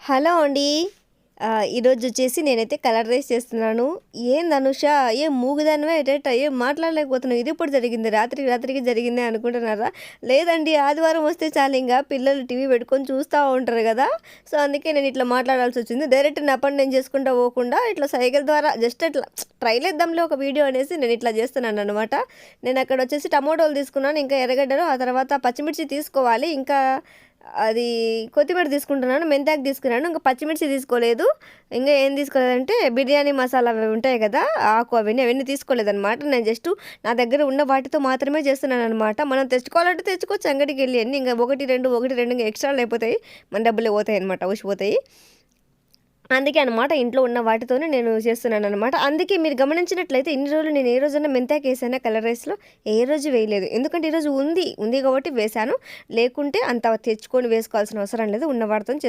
Hello అండి. ఈరోజొచ్చేసి నేనైతే colour rice చేస్తున్నాను. ఏంది అనూష, ఏం మూగదానివా ఎటెట ఏం మాట్లాడలేకపోతున్నావు? ఇదెప్పుడు జరిగింది? రాత్రికి జరిగిందే అనుకుంటున్నారా? లేదండి, ఆదివారం వస్తే చాలింక పిల్లలు టీవీ పెట్టుకొని చూస్తా ఉంటారు గదా! సో, అందుకే నేనిట్లా మాట్లాడాల్సొచ్చింది. డైరెక్ట్ నా పని నేను చేసుకుంటా పోకుండా ఇట్లా సైగల ద్వారా జస్ట్ అట్లా ట్రైలేద్దాంలే ఒక వీడియో అనేసి నేనిట్లా చేస్తున్నాననమాట. నేనక్కడొచ్చేసి టమోటోలు తీసుకున్నాను, ఇంకా ఎర్రగడ్డలు, ఆ తర్వాత పచ్చిమిర్చి తీసుకోవాలి. ఇంకా అది కొత్తిమీర తీసుకుంటున్నాను, మెంతాకు తీసుకున్నాను, ఇంకా పచ్చిమిర్చి తీసుకోలేదు. ఇంగా ఏం తీసుకోలేదంటే బిర్యానీ మసాలా అవి ఉంటాయి కదా, ఆకు అవన్నీ తీసుకోలేదనమాట. నేను జస్ట్ నా దగ్గర ఉన్న వాటితో మాత్రమే చేస్తున్నాననమాట. మనం తెచ్చుకోవాలంటే తెచ్చుకోవచ్చు అంగడికెళ్ళి అన్నీ. ఇంక ఒకటి రెండు ఇంక ఎక్స్ట్రాలు అయిపోతాయి, మన డబ్బులే పోతాయనమాట, ఊసిపోతాయి. అందుకే అనమాట ఇంట్లో ఉన్న వాటితోనే నేను చేస్తున్నాననమాట. అందుకే మీరు గమనించినట్లయితే ఇన్ని రోజులు నేను ఏ రోజన్నా మెంతాకేసానా కలర్ రైస్‌లో? ఏ రోజు వేయలేదు. ఎందుకంటే ఈరోజు ఉంది కాబట్టి వేశాను. లేకుంటే అంత తెచ్చుకొని వేసుకోవాల్సిన అవసరం లేదు. ఉన్న వాటితోని